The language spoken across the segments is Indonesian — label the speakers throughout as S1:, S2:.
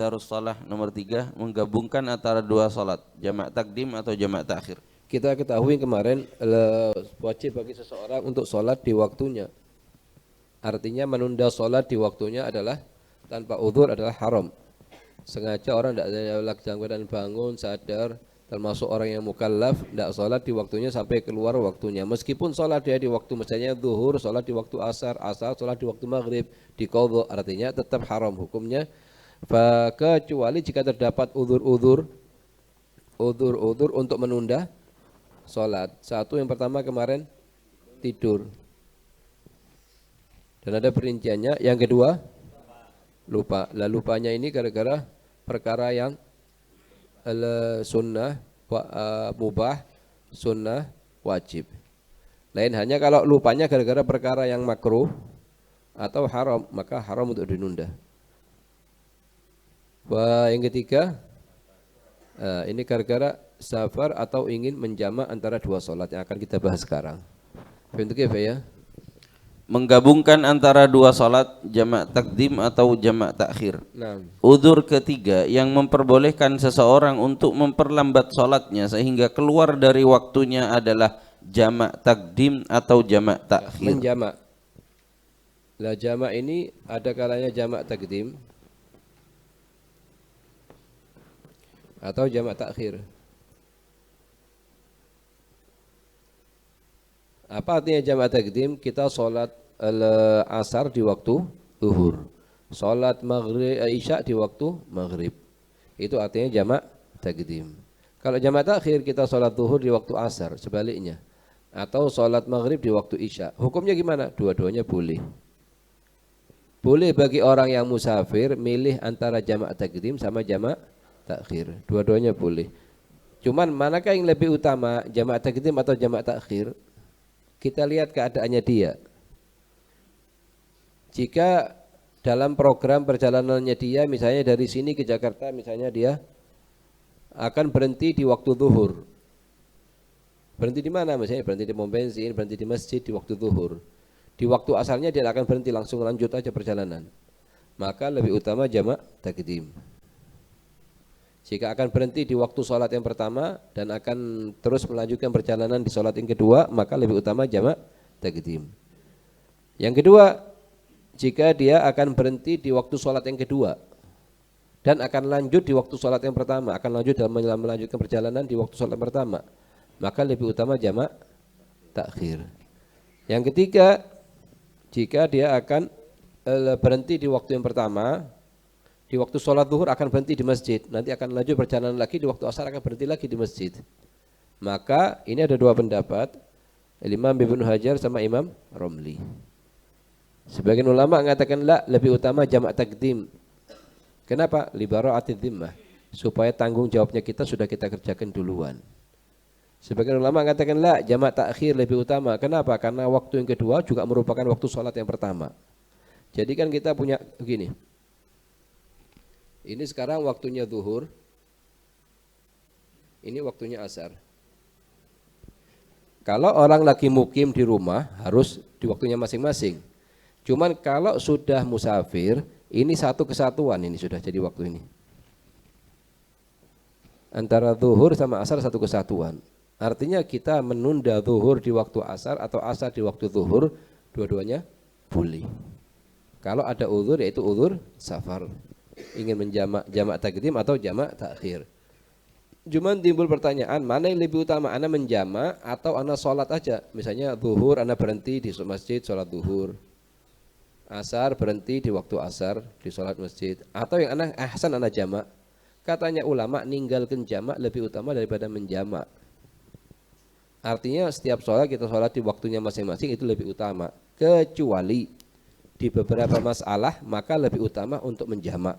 S1: Darus Salah nomor 3, menggabungkan antara dua salat, jamak takdim atau jamak takhir.
S2: Kita ketahui kemarin wajib bagi seseorang untuk sholat di waktunya. Artinya menunda sholat di waktunya adalah tanpa uzur adalah haram. Sengaja orang tidak dalam keadaan bangun sadar, termasuk orang yang mukallaf tidak sholat di waktunya sampai keluar waktunya. Meskipun sholat dia di waktu misalnya zuhur, sholat di waktu asar, sholat di waktu maghrib, di qadha, artinya tetap haram hukumnya. Kecuali jika terdapat uzur-uzur untuk menunda sholat. Satu yang pertama kemarin tidur. Dan ada perinciannya. Yang kedua lupa. Lah lupanya ini gara-gara perkara yang sunnah mubah, sunnah wajib. Lain hanya kalau lupanya gara-gara perkara yang makruh atau haram, maka haram untuk dinunda. Yang ketiga ini gara-gara safar atau ingin menjamak antara dua sholat yang akan kita bahas sekarang. Bentuknya apa ya?
S1: Menggabungkan antara dua salat, jamak takdim atau jamak takhir.
S2: Nah,
S1: Udzur ketiga yang memperbolehkan seseorang untuk memperlambat salatnya sehingga keluar dari waktunya adalah jamak takdim atau jamak takhir.
S2: menjamak. Lah jamak ini ada kalanya jamak takdim atau jamak takhir. Apa artinya jamak takdim? Kita sholat asar di waktu zuhur, sholat maghrib isya di waktu maghrib. Itu artinya jamak takdim. Kalau jamak takhir kita sholat zuhur di waktu asar, sebaliknya, atau sholat maghrib di waktu isya. Hukumnya gimana? Dua-duanya boleh. Boleh bagi orang yang musafir milih antara jamak takdim sama jamak takhir. Dua-duanya boleh. Cuman manakah yang lebih utama, jamak takdim atau jamak takhir? Kita lihat keadaannya dia. Jika dalam program perjalanannya dia, misalnya dari sini ke Jakarta, misalnya dia akan berhenti di waktu zuhur. Berhenti di mana? Misalnya berhenti di pom bensin, berhenti di masjid di waktu zuhur. Di waktu asalnya dia akan berhenti, langsung lanjut aja perjalanan. Maka lebih utama jamak takdim. Jika akan berhenti di waktu sholat yang pertama dan akan terus melanjutkan perjalanan di sholat yang kedua, maka lebih utama jamak takdim. Yang kedua, jika dia akan berhenti di waktu sholat yang kedua dan akan lanjut di waktu sholat yang pertama, akan lanjut dalam melanjutkan perjalanan di waktu sholat yang pertama, maka lebih utama jamak takhir. Yang ketiga, jika dia akan berhenti di waktu yang pertama, di waktu sholat zuhur akan berhenti di masjid, nanti akan lanjut perjalanan lagi, di waktu asar akan berhenti lagi di masjid. Maka ini ada dua pendapat, Imam Ibnu Hajar sama Imam Romli. Sebagian ulama mengatakan lebih utama jamak takdim. Kenapa? Li bara'atid dhimmah, supaya tanggung jawabnya kita sudah kita kerjakan duluan. Sebagian ulama mengatakan jamak takhir lebih utama. Kenapa? Karena waktu yang kedua juga merupakan waktu sholat yang pertama. Jadi kan kita punya begini. Ini sekarang waktunya zuhur, ini waktunya asar. Kalau orang lagi mukim di rumah harus di waktunya masing-masing. Cuman kalau sudah musafir, ini satu kesatuan, ini sudah jadi waktu ini. Antara zuhur sama asar satu kesatuan. Artinya kita menunda zuhur di waktu asar atau asar di waktu zuhur, dua-duanya boleh. Kalau ada uzur yaitu uzur safar, ingin menjamak jamak takdim atau jamak takhir. Cuman timbul pertanyaan, mana yang lebih utama, ana menjamak atau ana sholat aja? Misalnya zuhur ana berhenti di masjid sholat zuhur, asar berhenti di waktu asar di sholat masjid, atau yang ana ahsan ana jamak. Katanya ulama, ninggalkan jamak lebih utama daripada menjamak. Artinya setiap sholat kita sholat di waktunya masing-masing itu lebih utama, kecuali di beberapa masalah maka lebih utama untuk menjamak.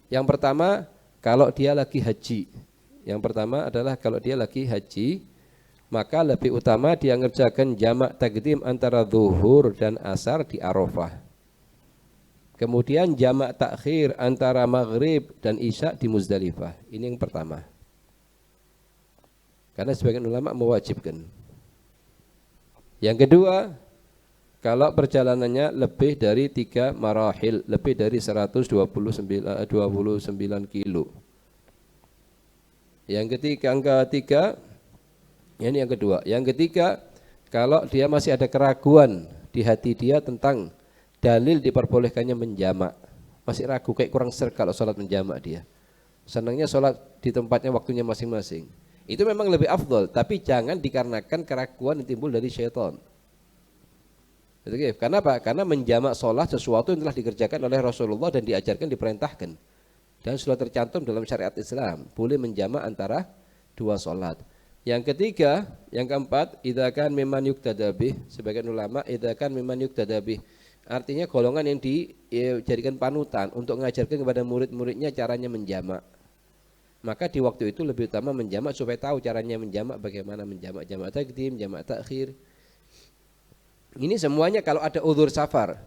S2: Yang pertama, kalau dia lagi haji. Yang pertama adalah kalau dia lagi haji, maka lebih utama dia ngerjakan jamak takdim antara zuhur dan asar di Arafah. Kemudian jamak takhir antara maghrib dan isya di Muzdalifah. Ini yang pertama. Karena sebagian ulama mewajibkan. Yang kedua, Kalau perjalanannya lebih dari 3 marahil, lebih dari 29 kilo. Yang ketiga, ini yang kedua. Yang ketiga, kalau dia masih ada keraguan di hati dia tentang dalil diperbolehkannya menjamak, masih ragu, kayak kurang serg kalau sholat menjamak dia. Senangnya sholat di tempatnya waktunya masing-masing. Itu memang lebih afdol, tapi jangan dikarenakan keraguan yang timbul dari syaitan. Kenapa? Karena menjamak sholat sesuatu yang telah dikerjakan oleh Rasulullah dan diajarkan, diperintahkan. Dan sudah tercantum dalam syariat Islam, boleh menjamak antara dua sholat. Yang ketiga, yang keempat, idza kan mimman yuqtada bih, sebagian ulama idza kan mimman yuqtada bih, artinya golongan yang dijadikan panutan untuk mengajarkan kepada murid-muridnya caranya menjamak. Maka di waktu itu lebih utama menjamak supaya tahu caranya menjamak, bagaimana menjamak, jamak takdim, jamak takhir. Ini semuanya kalau ada uzur safar.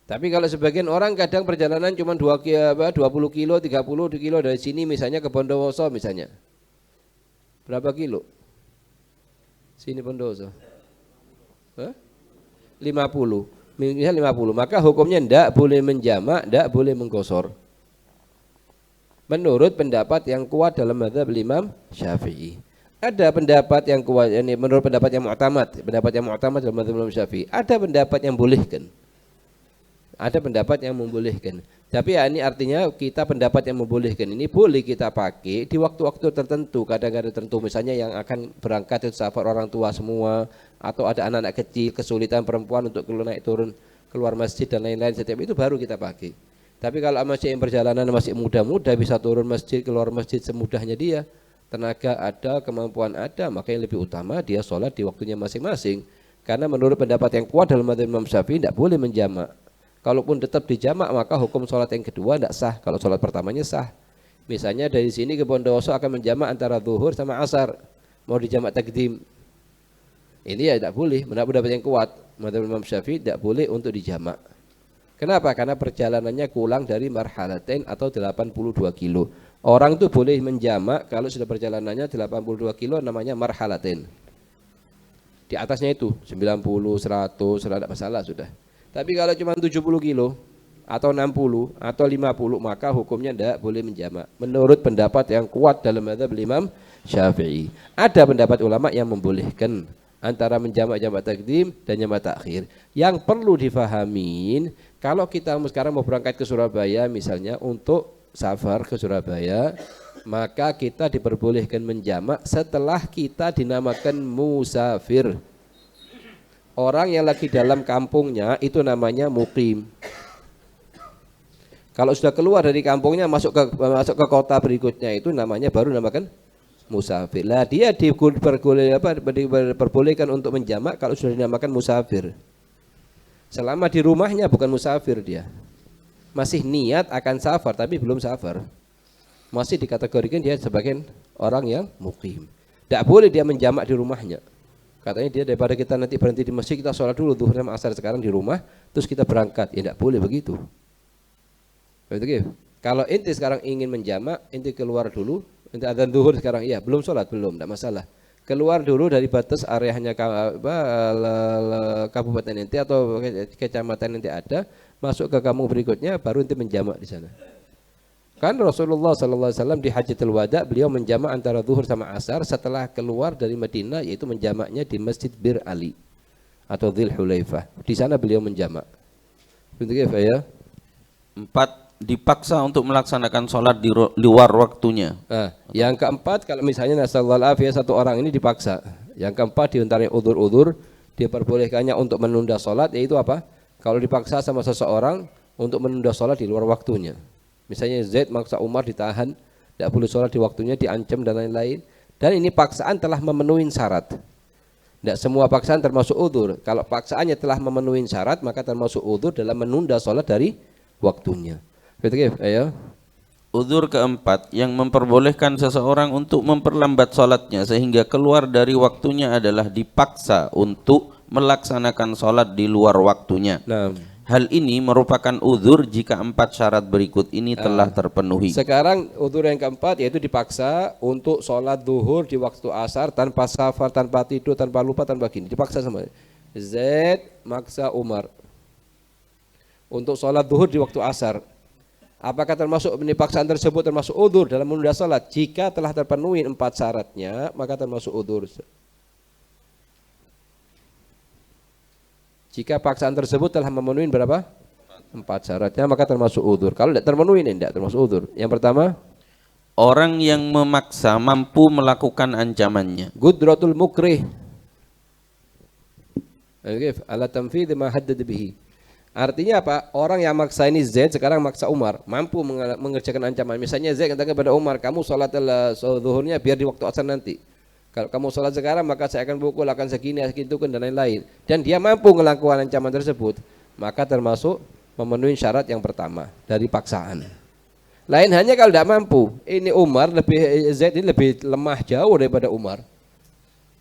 S2: Tapi kalau sebagian orang kadang perjalanan cuma 20 kilo, 30 kilo dari sini misalnya ke Bondowoso misalnya. Berapa kilo? Sini Bondowoso. 50. Misal 50, maka hukumnya ndak boleh menjamak, ndak boleh menggosor. Menurut pendapat yang kuat dalam mazhab Imam Syafi'i. Ada pendapat yang kuat, ini menurut pendapat yang mu'tamad, dalam mazhab Imam Syafi'i. Ada pendapat yang bolehkan. Ada pendapat yang membolehkan. Tapi ya ini artinya kita pendapat yang membolehkan ini boleh kita pakai di waktu-waktu tertentu, kadang-kadang tertentu, misalnya yang akan berangkat itu safar orang tua semua, atau ada anak-anak kecil, kesulitan perempuan untuk naik turun keluar masjid dan lain-lain, setiap itu baru kita pakai. Tapi kalau masih yang perjalanan masih muda-muda bisa turun masjid, keluar masjid semudahnya dia, tenaga ada, kemampuan ada, maka yang lebih utama dia sholat di waktunya masing-masing. Karena menurut pendapat yang kuat dalam mazhab Imam Syafi'i tidak boleh menjamak. Kalaupun tetap dijamak maka hukum sholat yang kedua tidak sah. Kalau sholat pertamanya sah. Misalnya dari sini ke Bondowoso akan menjamak antara zuhur sama asar, mau dijamak takdim. Ini ya tidak boleh. Menurut pendapat yang kuat mazhab Imam Syafi'i tidak boleh untuk dijamak. Kenapa? Karena perjalanannya kurang dari marhalatain atau 82 kilo. Orang itu boleh menjamak kalau sudah perjalanannya 82 kilo, namanya marhalatain. Di atasnya itu 90, 100, tidak masalah sudah. Tapi kalau cuma 70 kilo atau 60 atau 50 maka hukumnya tidak boleh menjamak. Menurut pendapat yang kuat dalam mazhab Imam Syafi'i. Ada pendapat ulama yang membolehkan antara menjamak jamak takdim dan jamak takhir. Yang perlu difahamin, kalau kita sekarang mau berangkat ke Surabaya misalnya untuk safar ke Surabaya, maka kita diperbolehkan menjamak setelah kita dinamakan musafir. Orang yang lagi dalam kampungnya itu namanya muqim. Kalau sudah keluar dari kampungnya masuk ke kota berikutnya itu namanya baru namakan musafir. Lah dia diperbolehkan untuk menjamak kalau sudah dinamakan musafir. Selama di rumahnya bukan musafir dia. Masih niat akan safar tapi belum safar. Masih dikategorikan dia sebagai orang yang muqim. Tidak boleh dia menjamak di rumahnya. Katanya dia daripada kita nanti berhenti di masjid, kita sholat dulu zuhur sama asar sekarang di rumah, terus kita berangkat. Ya tidak boleh begitu. Begitu. Kalau inti sekarang ingin menjamak, inti keluar dulu, inti adzan zuhur sekarang, iya belum sholat, belum, tidak masalah. Keluar dulu dari batas areanya kabupaten inti atau kecamatan inti ada, masuk ke kampung berikutnya, baru inti menjamak di sana. Kan Rasulullah SAW di Hajjatul Wada beliau menjamak antara zuhur sama asar setelah keluar dari Madinah, yaitu menjamaknya di Masjid Bir Ali atau Dzul Hulaifah. Di sana beliau menjamak. Begitu ya?
S1: 4. Dipaksa untuk melaksanakan sholat di luar waktunya.
S2: Nah, yang keempat kalau misalnya nasallallahu alaihi satu orang ini dipaksa. Yang keempat di antara udzur-udzur diperbolehkannya untuk menunda sholat, yaitu apa? Kalau dipaksa sama seseorang untuk menunda sholat di luar waktunya. Misalnya Zaid maksa Umar ditahan, tidak boleh sholat di waktunya, diancam dan lain-lain. Dan ini paksaan telah memenuhi syarat. Tidak semua paksaan termasuk udzur. Kalau paksaannya telah memenuhi syarat, maka termasuk udzur dalam menunda sholat dari waktunya. Betul ya?
S1: Udzur keempat yang memperbolehkan seseorang untuk memperlambat sholatnya sehingga keluar dari waktunya adalah dipaksa untuk melaksanakan sholat di luar waktunya.
S2: Nah,
S1: hal ini merupakan udzur jika 4 syarat berikut ini telah terpenuhi.
S2: Sekarang udzur yang keempat yaitu dipaksa untuk sholat zuhur di waktu asar tanpa safar, tanpa tidur, tanpa lupa, tanpa gini. Dipaksa sama. Zaid maksa Umar untuk sholat zuhur di waktu asar. Apakah termasuk ini paksaan tersebut termasuk udzur dalam menunda sholat? Jika telah terpenuhi 4 syaratnya, maka termasuk udzur. Jika paksaan tersebut telah memenuhi berapa? 4 syaratnya, maka termasuk udzur. Kalau tidak terpenuhi, ini tidak termasuk udzur. Yang pertama,
S1: orang yang memaksa mampu melakukan ancamannya.
S2: gudratul mukrih ala tanfidh ma haddad bihi. Artinya apa? Orang yang maksa ini Zaid sekarang maksa Umar, mampu mengerjakan ancaman. Misalnya Zaid katakan kepada Umar, kamu sholat zuhurnya biar di waktu asar nanti. Kalau kamu sholat sekarang maka saya akan pukul, akan segini, segitu dan lain-lain. Dan dia mampu melakukan ancaman tersebut, maka termasuk memenuhi syarat yang pertama dari paksaan. Lain hanya kalau tidak mampu. Ini Umar Zaid ini lebih lemah jauh daripada Umar.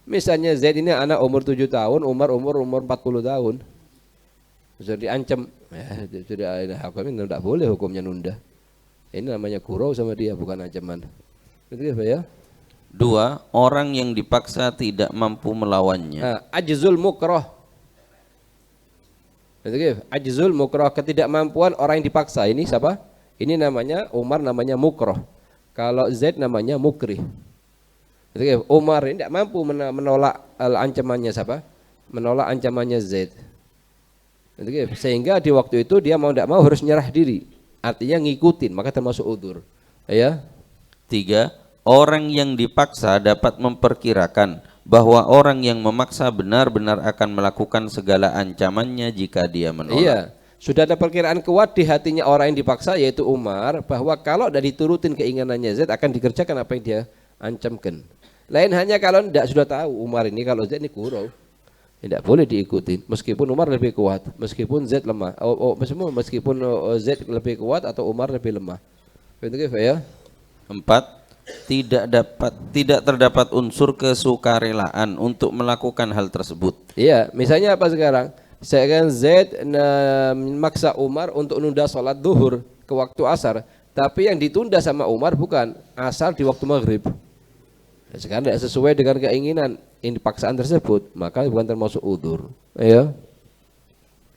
S2: Misalnya Zaid ini anak umur 7 tahun, Umar umur 40 tahun. Sudah diancam, sudah hukum ini tidak boleh hukumnya nunda. Ini namanya gurau sama dia, bukan ancaman. Itu ya.
S1: 2. Orang yang dipaksa tidak mampu melawannya.
S2: Nah, ajzul mukrah. Ajzul mukrah, ketidakmampuan orang yang dipaksa. Ini siapa? Ini namanya Umar, namanya mukrah. Kalau Zaid namanya mukrih. Umar ini tidak mampu menolak ancamannya siapa? Menolak ancamannya Zaid. Sehingga di waktu itu dia mau tidak mau harus nyerah diri. Artinya ngikutin, maka termasuk udzur. Ya.
S1: 3. Orang yang dipaksa dapat memperkirakan bahwa orang yang memaksa benar-benar akan melakukan segala ancamannya jika dia menolak.
S2: Iya. Sudah ada perkiraan kuat di hatinya orang yang dipaksa yaitu Umar bahwa kalau tidak diturutin keinginannya Zaid akan dikerjakan apa yang dia ancamkan. Lain hanya kalau tidak sudah tahu Umar ini kalau Zaid ini gurau. Tidak boleh diikuti meskipun Umar lebih kuat, meskipun Zaid lemah. Meskipun Zaid lebih kuat atau Umar lebih lemah. Begitu ya.
S1: 4. Tidak terdapat unsur kesukarelaan untuk melakukan hal tersebut.
S2: Iya, misalnya apa sekarang? Saya kan Zaid memaksa Umar untuk nunda sholat zuhur ke waktu asar, tapi yang ditunda sama Umar bukan asar di waktu maghrib. Sekarang tidak sesuai dengan keinginan ini paksaan tersebut, maka bukan termasuk udzur. Ya.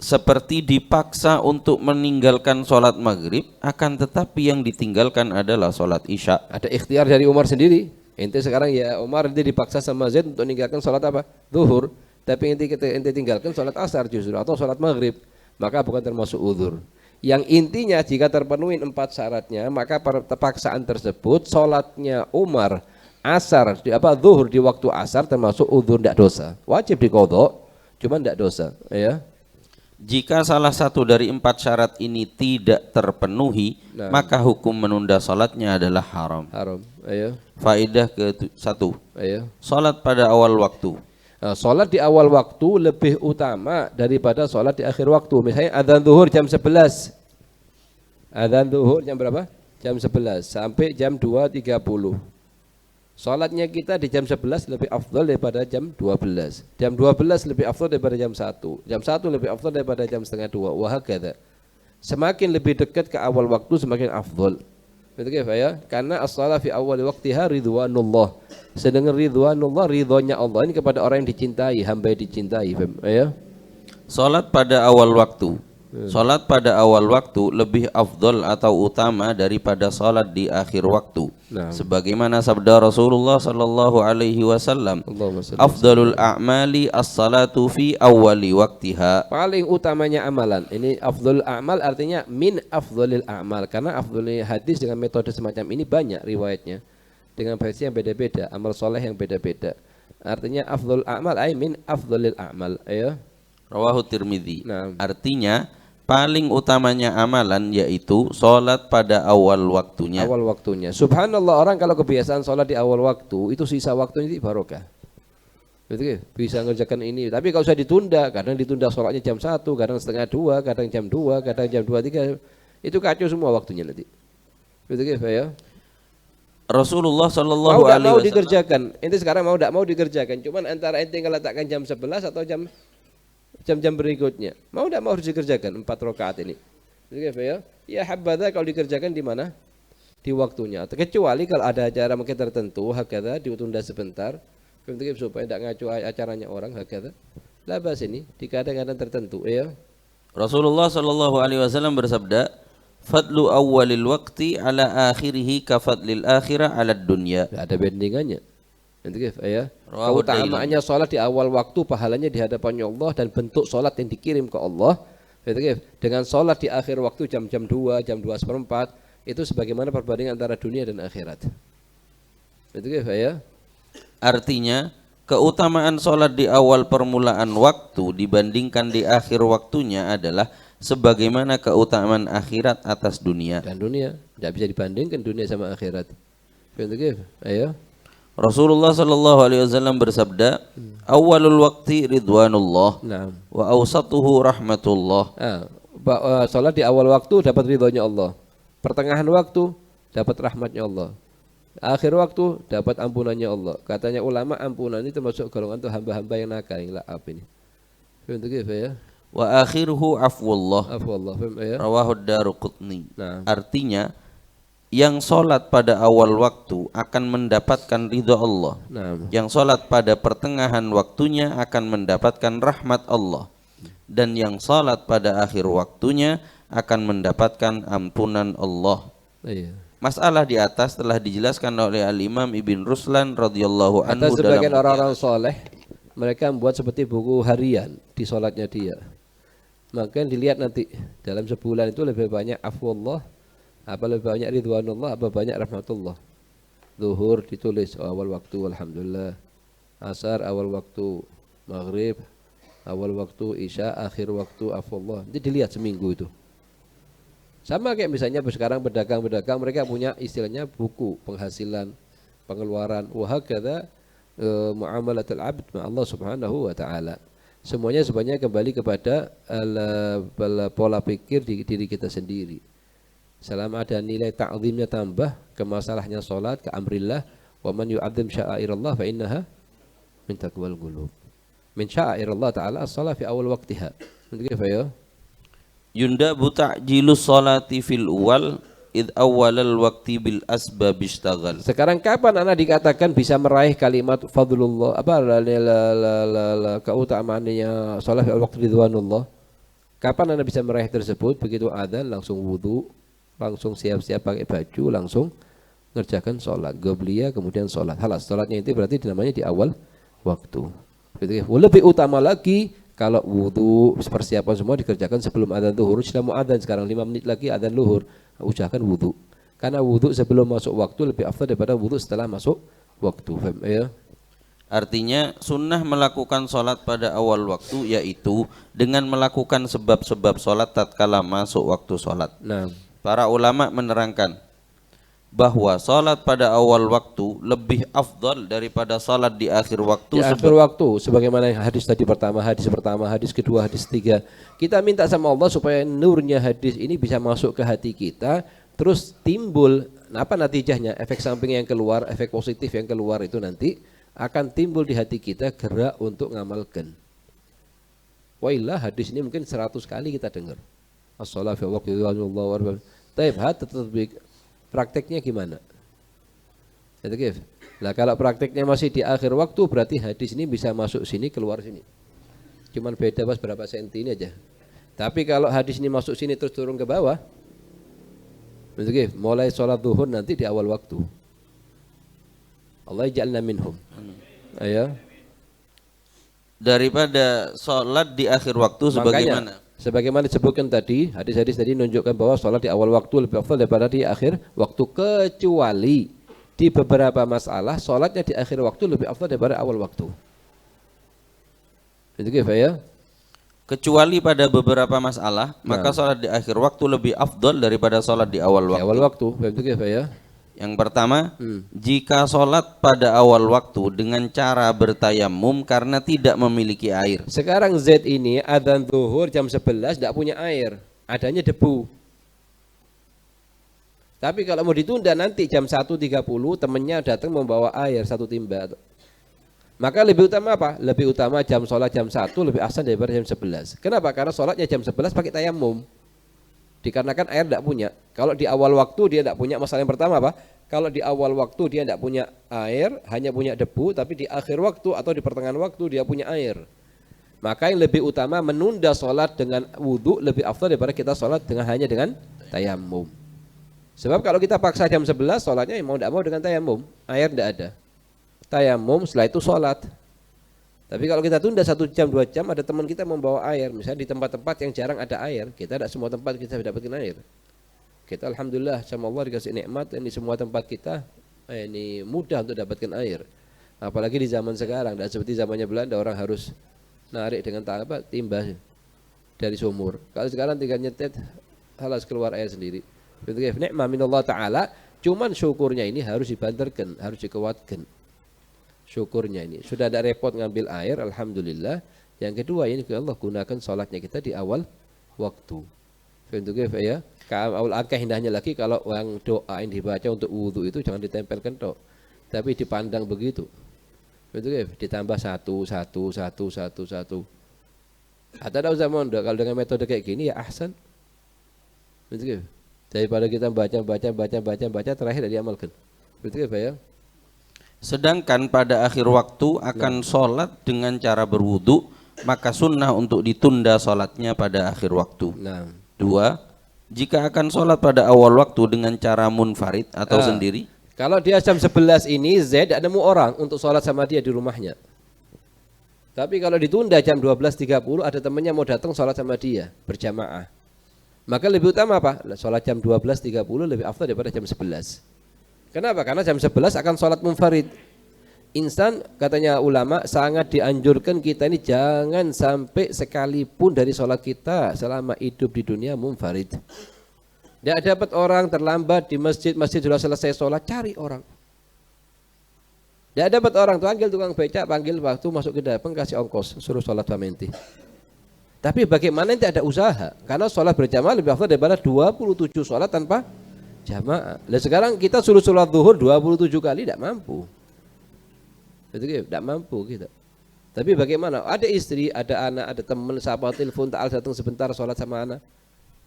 S1: Seperti dipaksa untuk meninggalkan sholat maghrib, akan tetapi yang ditinggalkan adalah sholat isya.
S2: Ada ikhtiar dari Umar sendiri. Ente sekarang ya Umar ente dipaksa sama Zaid untuk meninggalkan sholat apa? Zuhur. Tapi ente tinggalkan sholat asar justru atau sholat maghrib, maka bukan termasuk udzur. Yang intinya jika terpenuhi 4 syaratnya, maka paksaan tersebut sholatnya Umar asar zuhur di waktu asar termasuk udzur, tidak dosa. Wajib diqadha, cuma tidak dosa, ya.
S1: Jika salah satu dari 4 syarat ini tidak terpenuhi, maka hukum menunda salatnya adalah haram.
S2: Haram, ayo.
S1: Faedah ke-1.
S2: Ayo.
S1: Salat pada awal waktu.
S2: Nah, salat di awal waktu lebih utama daripada salat di akhir waktu. Misalnya adzan zuhur jam 11. Adzan zuhur jam berapa? Jam 11 sampai jam 2.30. Salatnya kita di jam 11 lebih afdal daripada jam 12. Jam 12 lebih afdal daripada jam 1. Jam 1 lebih afdal daripada jam setengah 2. Wahakadha. Semakin lebih dekat ke awal waktu semakin afdal. Betul ya? Karena as-shalah fi awal waqtiha ridwanullah. Sedangkan ridwanullah ridhonya Allah ini kepada orang yang dicintai, hamba yang dicintai, ya.
S1: Salat pada awal waktu. Salat pada awal waktu lebih afdal atau utama daripada salat di akhir waktu.
S2: Nah.
S1: Sebagaimana sabda Rasulullah sallallahu alaihi wasallam, afdalul a'mali as-salatu fi awwali waqtiha.
S2: Paling utamanya amalan. Ini afdalul a'mal artinya min afdalil a'mal, karena afdalul hadis dengan metode semacam ini banyak riwayatnya. Dengan versi yang beda-beda, amal soleh yang beda-beda. Artinya afdalul a'mal ay min afdalil a'mal, ya.
S1: Rawahu Tirmidzi.
S2: Nah.
S1: Artinya paling utamanya amalan yaitu sholat pada awal waktunya.
S2: Awal waktunya. Subhanallah, orang kalau kebiasaan sholat di awal waktu itu sisa waktunya itu barokah. Betul, bisa ngerjakan ini. Tapi kalau usah ditunda, kadang ditunda sholatnya jam 1, kadang setengah 2, kadang jam 2, kadang jam 2.3. Itu kacau semua waktunya nanti. Betul ya.
S1: Rasulullah sallallahu alaihi wasallam
S2: mau dikerjakan. Ente sekarang mau tidak mau dikerjakan. Cuman antara ente ngeletakkan jam 11 atau jam-jam berikutnya. Mau tidak mau harus dikerjakan 4 rakaat ini. Ya, ya habadha kalau dikerjakan di mana? Di waktunya. Kecuali kalau ada acara mungkin tertentu, hakadha ditunda sebentar. Supaya tidak ngaco acaranya orang, hakadha. Labas ini di keadaan-keadaan tertentu ya.
S1: Rasulullah Shallallahu Alaihi Wasallam bersabda, "Fadlu awalil waqti ala akhirihi kafadlil akhirah ala dunya."
S2: Tidak ada bandingannya. Nanti ya.
S1: Rawahu
S2: Keutamaannya sholat di awal waktu pahalanya di hadapannya Allah dan bentuk sholat yang dikirim ke Allah. Dengan sholat di akhir waktu jam-jam 2, jam 2:04 itu sebagaimana perbandingan antara dunia dan akhirat. Itu ya.
S1: Artinya keutamaan sholat di awal permulaan waktu dibandingkan di akhir waktunya adalah sebagaimana keutamaan akhirat atas dunia.
S2: Dan dunia tidak bisa dibandingkan dunia sama akhirat. Ayo.
S1: Rasulullah Shallallahu Alaihi Wasallam bersabda, "Awalul waqti ridwanullah, wa awsatuhu rahmatullah."
S2: Sholat di awal waktu dapat ridhonya Allah. Pertengahan waktu dapat rahmatnya Allah. Akhir waktu dapat ampunannya Allah. Katanya ulama ampunan ini termasuk golongan tuh hamba-hamba yang nakal yang laab ini. Ya.
S1: Wa akhiruhu afwullah.
S2: Ya.
S1: Rawahu Daruqutni. Artinya yang sholat pada awal waktu akan mendapatkan ridho Allah. Yang sholat pada pertengahan waktunya akan mendapatkan rahmat Allah. Dan yang sholat pada akhir waktunya akan mendapatkan ampunan Allah.
S2: Iya.
S1: Masalah di atas telah dijelaskan oleh Al-Imam Ibn Ruslan radhiyallahu anhu.
S2: Ada sebagian orang-orang soleh, mereka membuat seperti buku harian di sholatnya dia. Maka dilihat nanti dalam sebulan itu lebih banyak afwullah, apa lebih banyak ridwanullah, apa banyak rahmatullah. Zuhur ditulis awal waktu alhamdulillah, asar awal waktu, maghrib awal waktu, isya akhir waktu afwullah. Jadi dilihat seminggu itu. Sama kayak misalnya sekarang pedagang-pedagang mereka punya istilahnya buku penghasilan, pengeluaran, wahakadha muamalatul abd ma Allah Subhanahu wa taala. Semuanya sebenarnya kembali kepada pola pikir di diri kita sendiri. Selama ada nilai ta'zimnya tambah ke masalahnya salat, ke amrillah, wa man yu'azzim sya'airallah fa innaha min taqwal qulub. Min sya'airallah taala as-shalah fi awal waqtiha. Begitu ya?
S1: Yundabu ta'jilus sholati fil awal id awalal waqti bil asbab ishtaghal.
S2: Sekarang kapan anak dikatakan bisa meraih kalimat fadlullah, apa keutamaannya sholat fil waqti ridwanullah? Kapan anak bisa meraih tersebut? Begitu adzan langsung wudu, langsung siap-siap pakai baju, langsung ngerjakan sholat qobliyah, kemudian sholat. Halas, sholatnya itu berarti namanya di awal waktu. Lebih utama lagi kalau wudu persiapan semua dikerjakan sebelum adzan zuhur. Sudah mau adzan sekarang 5 menit lagi adzan zuhur, usahakan wudu. Karena wudu sebelum masuk waktu lebih afdal daripada wudu setelah masuk waktu. Ya.
S1: Artinya sunnah melakukan sholat pada awal waktu yaitu dengan melakukan sebab-sebab sholat tatkala masuk waktu sholat. Para ulama menerangkan bahwa salat pada awal waktu lebih afdal daripada salat di akhir waktu.
S2: Di akhir waktu, sebagaimana hadis tadi pertama, hadis kedua, hadis ketiga. Kita minta sama Allah supaya nurnya hadis ini bisa masuk ke hati kita, terus timbul apa natijahnya, efek samping yang keluar, efek positif yang keluar itu nanti akan timbul di hati kita gerak untuk ngamalkan. Wailah hadis ini mungkin 100 kali kita dengar. As-shalatu fi waqti Allahu akbar. Taib tatbiq. Prakteknya gimana? Nah kalau prakteknya masih di akhir waktu berarti hadis ini bisa masuk sini keluar sini. Cuman beda pas berapa senti ini aja. Tapi kalau hadis ini masuk sini terus turun ke bawah, mulai sholat zuhur nanti di awal waktu. Allah ja'alna minhum. Ayo.
S1: Daripada sholat di akhir waktu sebagaimana?
S2: Sebagaimana disebutkan tadi, hadis-hadis tadi menunjukkan bahwa sholat di awal waktu lebih afdal daripada di akhir waktu, kecuali di beberapa masalah sholatnya di akhir waktu lebih afdal daripada awal waktu. Itu ya?
S1: Kecuali pada beberapa masalah, maka sholat di akhir waktu lebih afdal daripada sholat di awal waktu.
S2: Di awal waktu, begitu ya?
S1: Yang pertama, jika sholat pada awal waktu dengan cara bertayamum karena tidak memiliki air.
S2: Sekarang Z ini adzan zuhur jam 11 tidak punya air, adanya debu. Tapi kalau mau ditunda nanti jam 1.30 temannya datang membawa air 1 timba. Maka lebih utama apa? Lebih utama jam sholat jam 1 lebih ahsan daripada jam 11. Kenapa? Karena sholatnya jam 11 pakai tayamum. Dikarenakan air tidak punya. Kalau di awal waktu dia tidak punya, masalah yang pertama apa? Kalau di awal waktu dia tidak punya air, hanya punya debu, tapi di akhir waktu atau di pertengahan waktu dia punya air. Maka yang lebih utama menunda sholat dengan wudhu lebih afdal daripada kita sholat hanya dengan tayamum. Sebab kalau kita paksa jam 11 sholatnya mau tidak mau dengan tayamum, air tidak ada. Tayamum setelah itu sholat. Tapi kalau kita tunda 1 jam 2 jam, ada teman kita membawa air, misalnya di tempat-tempat yang jarang ada air, kita tidak semua tempat kita dapatkan air. Kita alhamdulillah sama Allah dikasih nikmat, ini semua tempat kita ini mudah untuk dapatkan air. Apalagi di zaman sekarang, tidak seperti zamannya Belanda orang harus narik dengan timba dari sumur. Kalau sekarang tinggal nyetet, halas keluar air sendiri. Nikmah minallah Ta'ala, cuman syukurnya ini harus dibantarkan, harus dikuatkan. Syukurnya ini sudah ada repot ngambil air, alhamdulillah. Yang kedua ini Allah gunakan sholatnya kita di awal waktu. Ya, awal angka indahnya lagi kalau yang doa yang dibaca untuk wudhu itu jangan ditempelkan tok, tapi dipandang begitu. Ditambah satu. Ada zaman kalau dengan metode kayak gini ya ahsan. Daripada kita baca terakhir diamalkan. Betul ya?
S1: Sedangkan pada akhir waktu akan sholat dengan cara berwudu, maka sunnah untuk ditunda sholatnya pada akhir waktu. 2. Jika akan sholat pada awal waktu dengan cara munfarid atau sendiri.
S2: Kalau dia jam 11 ini Z tidak nemu orang untuk sholat sama dia di rumahnya. Tapi kalau ditunda jam 12.30 ada temannya mau datang sholat sama dia berjamaah. Maka lebih utama apa? Sholat jam 12.30 lebih afdal daripada jam 11. Kenapa? Karena jam 11 akan sholat munfarid. Insan katanya ulama sangat dianjurkan kita ini jangan sampai sekalipun dari sholat kita selama hidup di dunia munfarid. Tidak dapat orang terlambat di masjid sudah selesai sholat, cari orang. Tidak dapat orang, panggil tukang becak, panggil waktu masuk ke depan kasih ongkos, suruh sholat pamenti. Tapi bagaimana tidak ada usaha? Karena sholat berjamaah lebih afdal daripada 27 sholat tanpa jamaah. Nah sekarang kita suruh sholat zuhur 27 kali tidak mampu. Tidak mampu kita. Tapi bagaimana? Ada istri, ada anak, ada teman, sahabat telepon, ta'al datang sebentar sholat sama anak.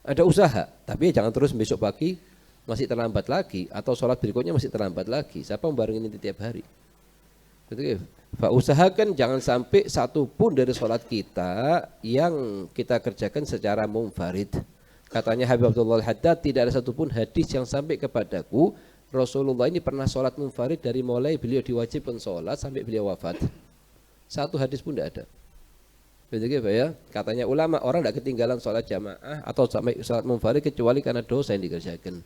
S2: Ada usaha, tapi jangan terus besok pagi masih terlambat lagi atau sholat berikutnya masih terlambat lagi. Siapa membarengin ini tiap hari? Usahakan jangan sampai satu pun dari sholat kita yang kita kerjakan secara munfarid. Katanya Habib Abdullah Al-Haddad, tidak ada satupun hadis yang sampai kepadaku Rasulullah ini pernah sholat munfarid dari mulai beliau diwajibkan sholat sampai beliau wafat. Satu hadis pun tidak ada. Begitu ya? Katanya ulama orang tidak ketinggalan sholat jamaah atau sampai sholat munfarid kecuali karena dosa yang dikerjakan.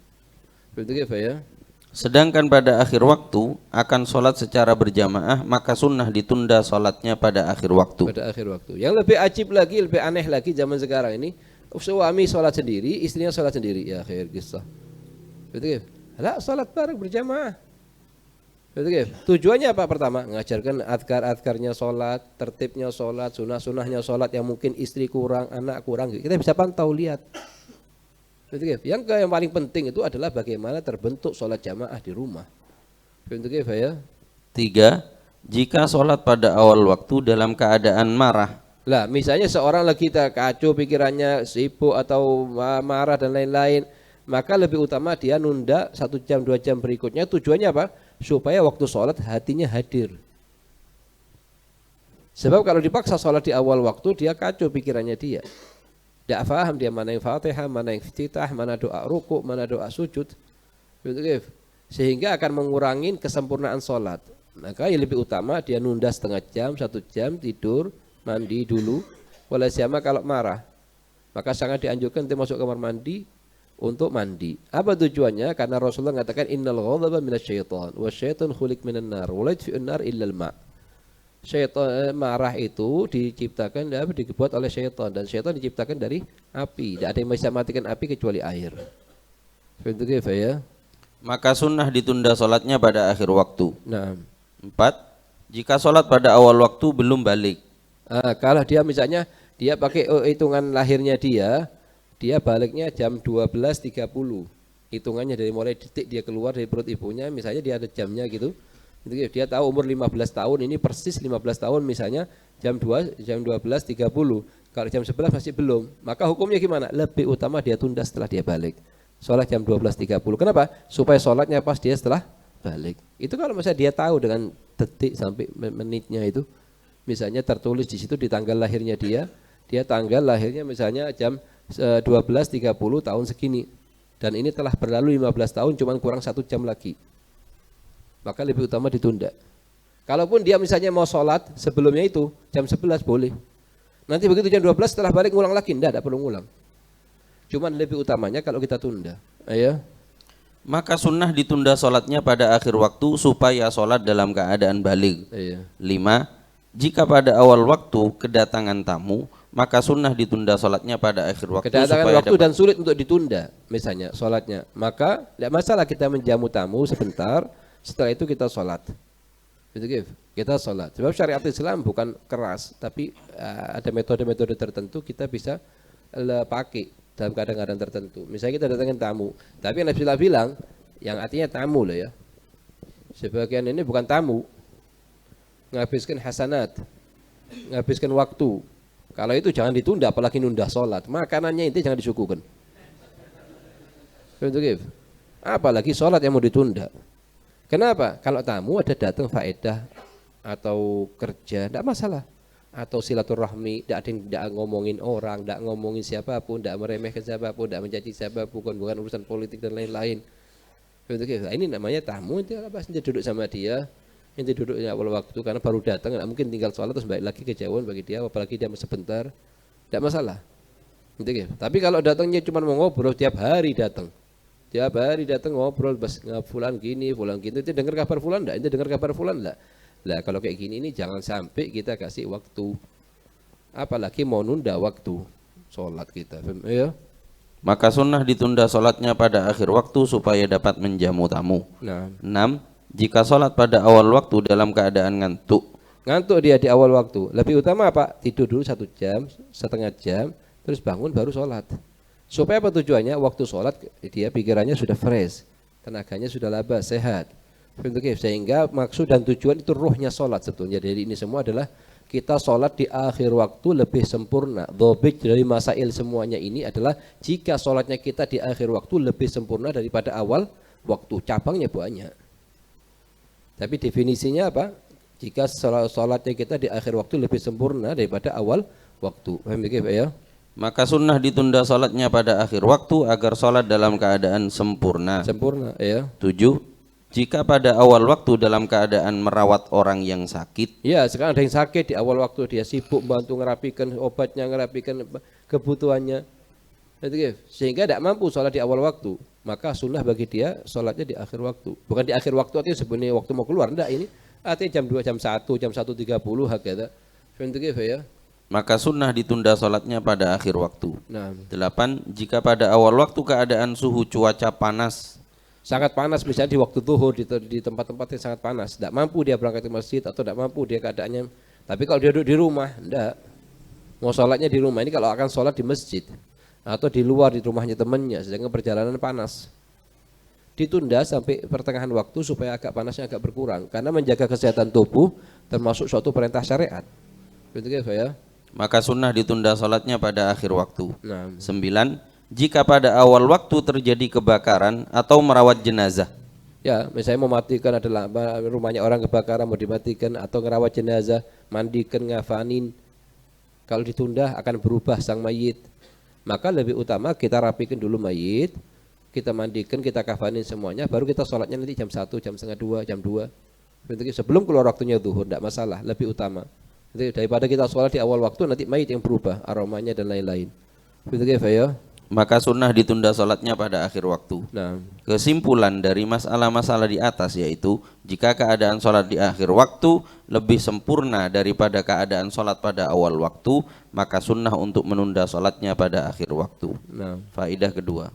S2: Begitu ya?
S1: Sedangkan pada akhir waktu akan sholat secara berjamaah, maka sunnah ditunda sholatnya pada akhir waktu.
S2: Pada akhir waktu. Yang lebih ajib lagi, lebih aneh lagi zaman sekarang ini, suami sholat sendiri, istrinya sholat sendiri. Ya khair kisah. Betul. Lah sholat bareng berjamaah. Betul. Tujuannya apa? Pertama, mengajarkan adkar-adkarnya sholat, tertibnya sholat, sunah-sunahnya sholat yang mungkin istri kurang, anak kurang. Kita bisa pantau lihat. Betul. Yang paling penting itu adalah bagaimana terbentuk sholat jamaah di rumah. Betul ya?
S1: 3. Jika sholat pada awal waktu dalam keadaan marah.
S2: Lah, misalnya seorang lagi kacau pikirannya, sibuk atau marah dan lain-lain, maka lebih utama dia nunda 1 jam 2 jam berikutnya. Tujuannya apa? Supaya waktu sholat hatinya hadir. Sebab kalau dipaksa sholat di awal waktu dia kacau pikirannya dia. Tidak paham dia mana yang Fatihah, mana yang iftitah, mana doa ruku, mana doa sujud. Sehingga akan mengurangi kesempurnaan sholat. Maka yang lebih utama dia nunda setengah jam, 1 jam, tidur, mandi dulu. Walau siapa kalau marah, maka sangat dianjurkan dia masuk kamar mandi untuk mandi. Apa tujuannya? Karena Rasulullah mengatakan innal ghadaba minasyaitan wasyaitan khuliq minan nar wa la yudfi'un nar illa al-ma'. Syaitan marah itu diciptakan dibuat oleh syaitan dan syaitan diciptakan dari api. Tidak ada yang bisa matikan api kecuali air. Begitu ya?
S1: Maka sunnah ditunda sholatnya pada akhir waktu.
S2: Nah.
S1: 4. Jika sholat pada awal waktu belum balik.
S2: Kalau dia misalnya dia pakai hitungan lahirnya dia baliknya jam 12.30. Hitungannya dari mulai detik dia keluar dari perut ibunya, misalnya dia ada jamnya gitu. Dia tahu umur 15 tahun ini persis 15 tahun misalnya jam 12.30. Kalau jam 11 masih belum, maka hukumnya gimana? Lebih utama dia tunda setelah dia balik. Sholat jam 12.30. Kenapa? Supaya sholatnya pas dia setelah balik. Itu kalau misalnya dia tahu dengan detik sampai menitnya itu. Misalnya tertulis di situ di tanggal lahirnya dia tanggal lahirnya misalnya jam 12.30 tahun segini. Dan ini telah berlalu 15 tahun cuman kurang 1 jam lagi. Maka lebih utama ditunda. Kalaupun dia misalnya mau sholat sebelumnya itu jam 11 boleh. Nanti begitu jam 12 setelah balik ngulang lagi, tidak perlu ngulang. Cuman lebih utamanya kalau kita tunda. Ayo.
S1: Maka sunnah ditunda sholatnya pada akhir waktu supaya sholat dalam keadaan baligh. 5. Jika pada awal waktu kedatangan tamu, maka sunnah ditunda sholatnya pada akhir waktu.
S2: Kedatangan waktu dan sulit untuk ditunda, misalnya sholatnya. Maka tidak masalah kita menjamu tamu sebentar, setelah itu kita sholat. Kita sholat. Sebab syariat Islam bukan keras, tapi ada metode-metode tertentu kita bisa pakai dalam keadaan-keadaan tertentu. Misalnya kita datangin tamu, tapi Nabi Sallallahu bilang, yang artinya tamu loh ya. Sebagian ini bukan tamu, menghabiskan hasanat, menghabiskan waktu. Kalau itu jangan ditunda, apalagi nunda sholat. Makanannya itu jangan disuguhkan. Apalagi sholat yang mau ditunda. Kenapa? Kalau tamu ada datang faedah atau kerja, tidak masalah. Atau silaturahmi, tidak ngomongin orang, tidak ngomongin siapapun, tidak meremehkan siapapun, tidak mencaci siapapun, bukan urusan politik dan lain-lain. Ini namanya tamu, itu pasti duduk sama dia, ini duduknya awal waktu karena baru datang, tidak mungkin tinggal sholat terus balik lagi kejauhan bagi dia, apalagi dia sebentar, tidak masalah. Tapi kalau datangnya cuma mau ngobrol, tiap hari datang ngobrol, fulan gini, itu dengar kabar fulan enggak? Itu dengar kabar fulan enggak? Lah kalau kayak gini ini jangan sampai kita kasih waktu, apalagi mau nunda waktu sholat kita. Ya.
S1: Maka sunnah ditunda sholatnya pada akhir waktu supaya dapat menjamu tamu. 6. Jika sholat pada awal waktu dalam keadaan ngantuk.
S2: Ngantuk dia di awal waktu. Lebih utama apa? Tidur dulu 1 jam, setengah jam, terus bangun baru sholat. Supaya apa tujuannya? Waktu sholat dia pikirannya sudah fresh, tenaganya sudah labas, sehat. Sehingga maksud dan tujuan itu ruhnya sholat sebetulnya. Jadi ini semua adalah kita sholat di akhir waktu lebih sempurna. Dhobit dari masail semuanya ini adalah jika sholatnya kita di akhir waktu lebih sempurna daripada awal waktu. Cabangnya banyak. Tapi definisinya apa? Jika sholatnya kita di akhir waktu lebih sempurna daripada awal waktu. Paham ya?
S1: Maka sunnah ditunda sholatnya pada akhir waktu agar sholat dalam keadaan sempurna.
S2: Sempurna, ya.
S1: 7. Jika pada awal waktu dalam keadaan merawat orang yang sakit.
S2: Ya, sekarang ada yang sakit di awal waktu dia sibuk bantu ngerapikan obatnya, ngerapikan kebutuhannya. Sehingga tidak mampu sholat di awal waktu. Maka sunnah bagi dia sholatnya di akhir waktu. Bukan di akhir waktu artinya sebenarnya waktu mau keluar, enggak ini. Artinya jam 2, jam 1, jam 1.30 hakata. Ya.
S1: Maka sunnah ditunda sholatnya pada akhir waktu. 8. Jika pada awal waktu keadaan suhu cuaca panas.
S2: Sangat panas misalnya di waktu zuhur di tempat-tempat yang sangat panas, tidak mampu dia berangkat ke masjid atau tidak mampu dia keadaannya. Tapi kalau dia duduk di rumah, enggak. Mau sholatnya di rumah, ini kalau akan sholat di masjid atau di luar di rumahnya temannya, sedangkan perjalanan panas. Ditunda sampai pertengahan waktu supaya agak panasnya agak berkurang, karena menjaga kesehatan tubuh termasuk suatu perintah syariat. Betul ya?
S1: Maka sunnah ditunda sholatnya pada akhir waktu. 9. Jika pada awal waktu terjadi kebakaran atau merawat jenazah.
S2: Ya, misalnya mau matikan adalah rumahnya orang kebakaran mau dimatikan atau merawat jenazah, mandikan, ngafanin. Kalau ditunda akan berubah sang mayit. Maka lebih utama kita rapikan dulu mayit, kita mandikan, kita kafanin semuanya, baru kita sholatnya nanti jam 1, jam setengah 2, jam 2. Sebelum keluar waktunya zuhur, tidak masalah, lebih utama. Jadi, daripada kita sholat di awal waktu nanti mayit yang berubah aromanya dan lain-lain. Begitu ya?
S1: Maka sunnah ditunda sholatnya pada akhir waktu. Kesimpulan dari masalah-masalah di atas yaitu jika keadaan sholat di akhir waktu lebih sempurna daripada keadaan sholat pada awal waktu, maka sunnah untuk menunda sholatnya pada akhir waktu. Faidah kedua.